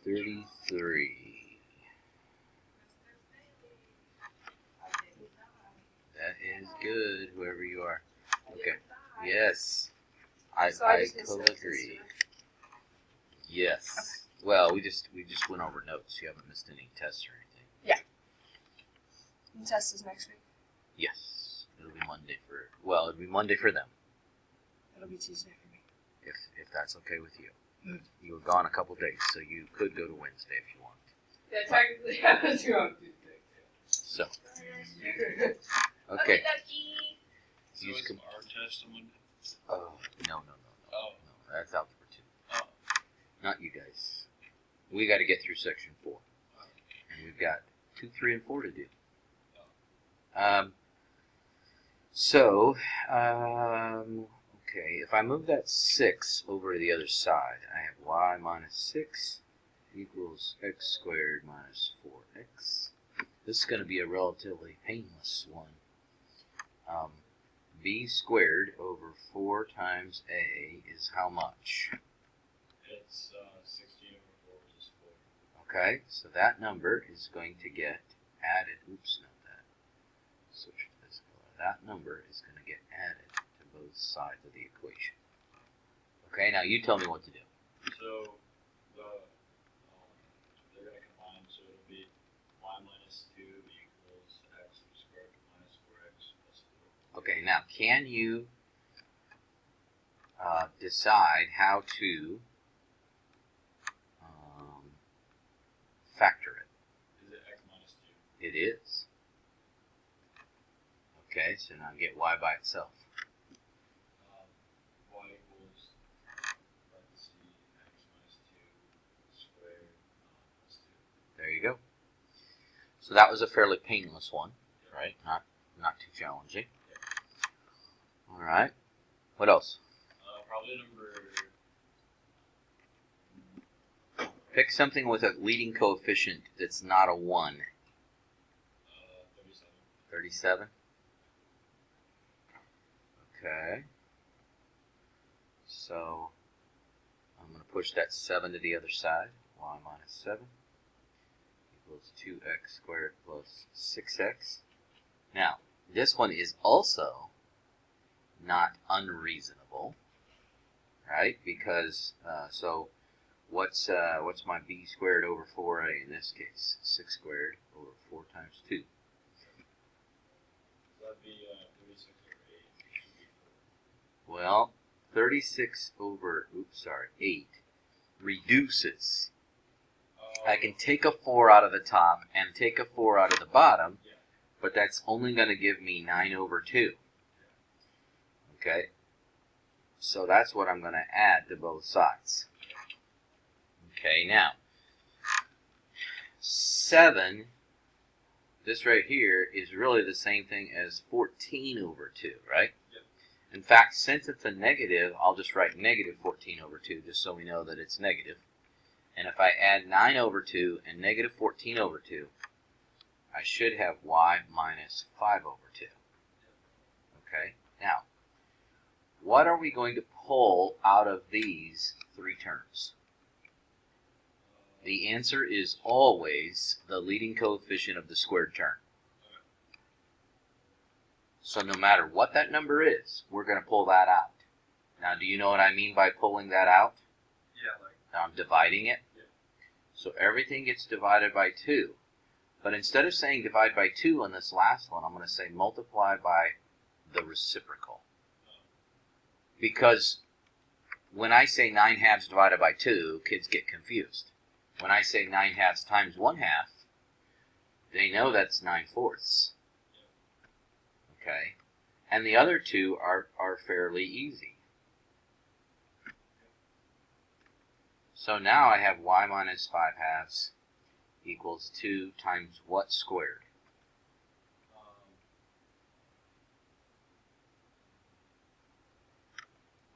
33. That is good, whoever you are. Okay. Yes. I could agree. Yes. Well, we just went over notes. You haven't missed any tests or anything. Yeah. The test is next week. Yes. It'll be Monday for them. It'll be Tuesday for me. If that's okay with you. You were gone a couple days, so you could go to Wednesday if you want. Yeah, technically I was going Tuesday. So. Okay. So is our test on Monday? Oh, no. Oh. No, that's algebra 2. Oh. Not you guys. We got to get through section 4. And we've got 2, 3, and 4 to do. Okay, if I move that 6 over to the other side, I have y minus 6 equals x squared minus 4x. This is going to be a relatively painless one. B squared over 4 times a is how much? It's 16 over 4, which is 4. Okay, so that number is going to get added. Oops, not that. Switch to this color. That number is going to get added to both sides of the equation. Okay, now you tell me what to do. So they're going to combine, so it'll be y minus 2 equals x squared minus 4x plus 4. Okay, now can you decide how to factor it? Is it x minus 2? It is. Okay, so now get y by itself. Y equals parentheses x minus 2 squared plus 2. There you go. So that was a fairly painless one, right? Not too challenging. All right. What else? Probably number... Pick something with a leading coefficient that's not a 1. 37. 37? Okay. So I'm going to push that 7 to the other side. Y minus 7 equals 2x squared plus 6x. Now, this one is also not unreasonable, right? Because, so what's my b squared over 4a in this case? 6 squared over 4 times 2. That'd be 36 over 8. Should be 4. Well, 36 over, 8 reduces. I can take a 4 out of the top and take a 4 out of the bottom, but that's only going to give me 9 over 2. Okay? So that's what I'm going to add to both sides. Okay, now, 7, this right here, is really the same thing as 14 over 2, right? Yep. In fact, since it's a negative, I'll just write negative 14 over 2, just so we know that it's negative. And if I add 9 over 2 and negative 14 over 2, I should have y minus 5 over 2. Okay, now, what are we going to pull out of these 3 terms? The answer is always the leading coefficient of the squared term. So no matter what that number is, we're going to pull that out. Now, do you know what I mean by pulling that out? Yeah, like... I'm dividing it. Yeah. So everything gets divided by 2. But instead of saying divide by 2 on this last one, I'm going to say multiply by the reciprocal. Because when I say 9 halves divided by 2, kids get confused. When I say 9 halves times 1 half, they know that's 9 fourths. Okay? And the other 2 are fairly easy. So now I have y minus 5 halves equals 2 times what squared?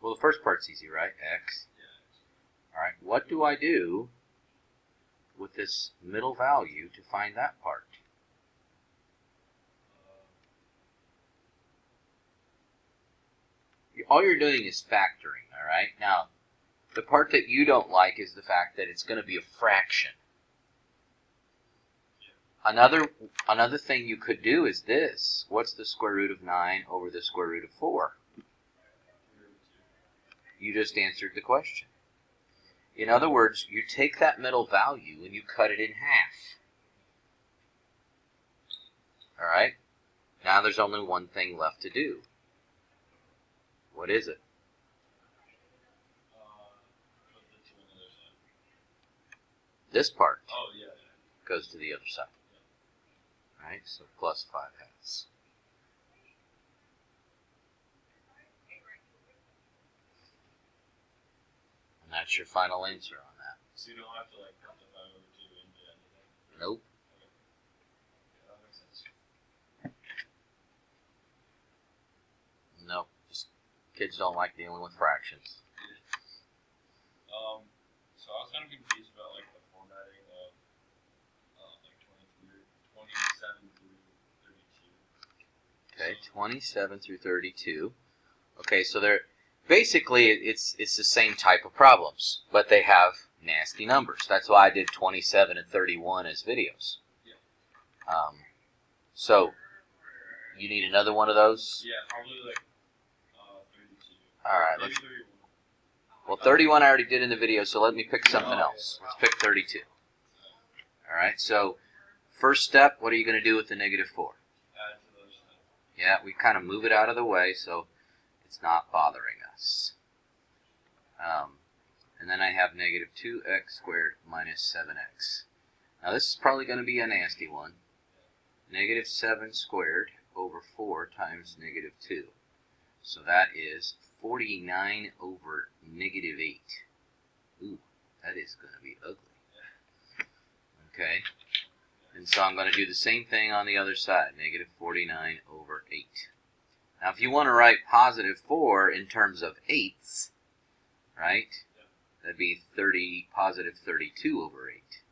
Well, the first part's easy, right? X. Yeah. All right, what do I do with this middle value to find that part? All you're doing is factoring, all right? Now, The part that you don't like is the fact that it's going to be a fraction. Another thing you could do is this. What's the square root of 9 over the square root of 4? You just answered the question. In other words, you take that middle value and you cut it in half. Alright? Now there's only one thing left to do. What is it? Put the 2 on the other side. This part Oh, yeah. goes to the other side. Alright, so plus 5 halves. And that's your final answer on that. So you don't have to like cut the 5 over 2 into anything? Nope. Yeah, that makes sense. Nope. Just kids don't like dealing with fractions. So I was kind of confused about like the formatting of like 27 through 32. Okay, 27 through 32. Okay, so they're basically it's the same type of problems, but they have nasty numbers. That's why I did 27 and 31 as videos. Yeah. So you need another one of those? Yeah, probably like 32. All right, Maybe let's. 31. Well, 31 I already did in the video, so let me pick something else. Let's pick 32. All right. So first step, what are you going to do with the negative 4? Add to the other side. Yeah, we kind of move it out of the way so it's not bothering us. And then I have negative 2x squared minus 7x. Now this is probably going to be a nasty one. Negative 7 squared over 4 times negative 2. So that is 49 over negative 8. Ooh, that is going to be ugly. Okay. And so I'm going to do the same thing on the other side. Negative 49 over 8. Now if you want to write positive 4 in terms of eighths, right? That'd be positive 32 over 8.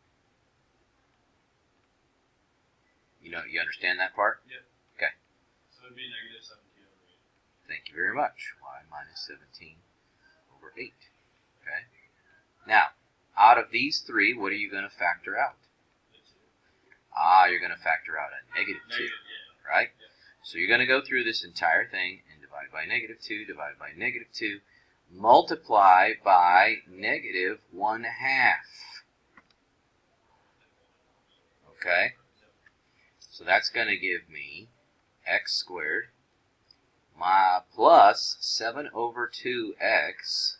You understand that part? Yep. Okay. So it'd be negative 17 over 8. Thank you very much. Y minus 17 over 8. Okay. Now, out of these three, what are you going to factor out? You're going to factor out a negative 2, right? Yeah. So you're going to go through this entire thing and divide by negative 2, divide by negative 2, multiply by negative 1/2. Okay? So that's going to give me x squared plus 7 over 2x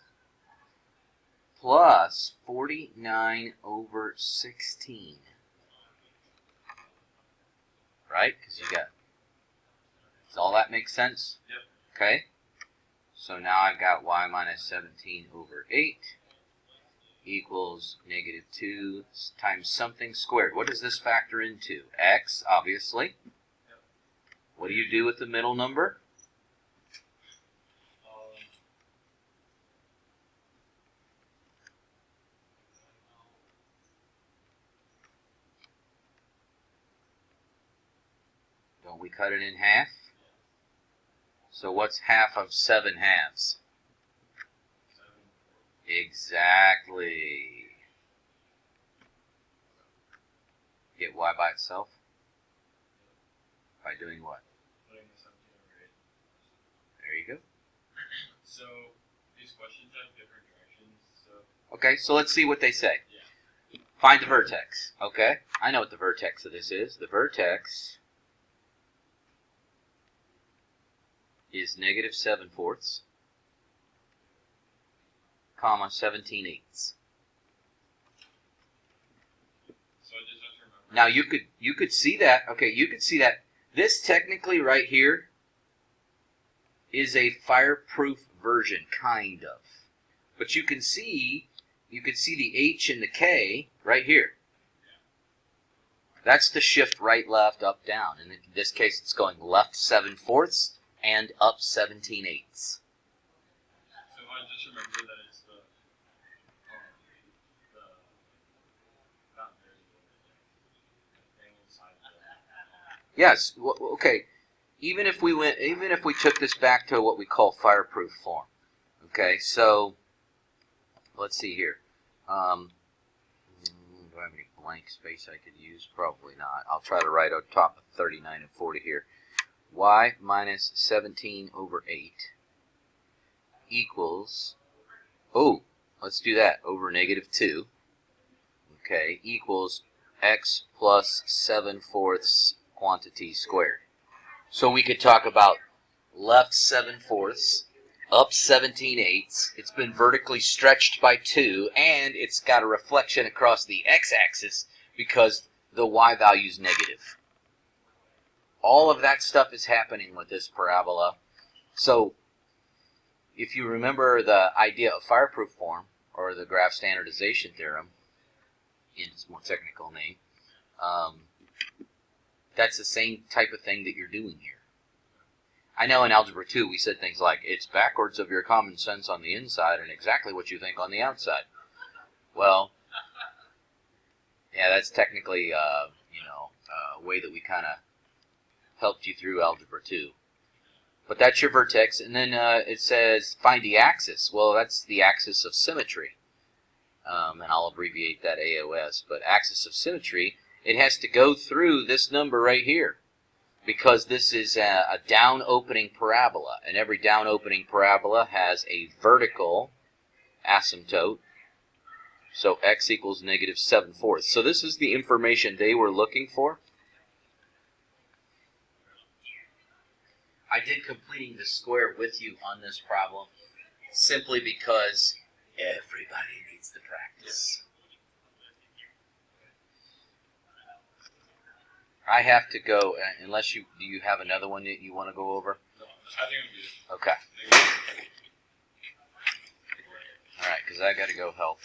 plus 49 over 16. Right? Because you got... Does all that make sense? Yep. Okay. So now I've got y minus 17 over 8 equals negative 2 times something squared. What does this factor into? X, obviously. Yep. What do you do with the middle number? Don't we cut it in half? So what's half of 7 halves? Exactly. Get y by itself? By doing what? Putting the 17 over 8. There you go. So these questions have different directions. So Okay, so let's see what they say. Yeah. Find the vertex. Okay, I know what the vertex of this is. The vertex is negative 7/4, comma 17/8. So I just have to remember. Now you could see that. Okay, you could see that this technically right here is a fireproof version, kind of. But you can see the H and the K right here. That's the shift right, left, up, down. And in this case, it's going left 7/4 and up 17/8. So if I just remember that it's the not variable, the thing inside the Yes. Okay. Even if we took this back to what we call fireproof form. Okay. So let's see here. Do I have any blank space I could use? Probably not. I'll try to write on top of 39 and 40 here. Y minus 17 over 8 equals, oh, let's do that, over negative 2, okay, equals x plus 7/4 quantity squared. So we could talk about left 7/4, up 17/8. It's been vertically stretched by 2, and it's got a reflection across the x-axis because the y value is negative. All of that stuff is happening with this parabola. So if you remember the idea of fireproof form, or the graph standardization theorem, in its more technical name, that's the same type of thing that you're doing here. I know in Algebra 2 we said things like, it's backwards of your common sense on the inside and exactly what you think on the outside. Well, yeah, that's technically, a way that we kind of helped you through Algebra 2. But that's your vertex, and then it says find the axis. Well, that's the axis of symmetry. And I'll abbreviate that AOS, but axis of symmetry, it has to go through this number right here, because this is a down-opening parabola, and every down-opening parabola has a vertical asymptote, so x equals negative 7/4. So this is the information they were looking for. I did completing the square with you on this problem simply because everybody needs to practice. I have to go, unless do you have another one that you want to go over? No, I think I'm good. Okay. All right, because I got to go help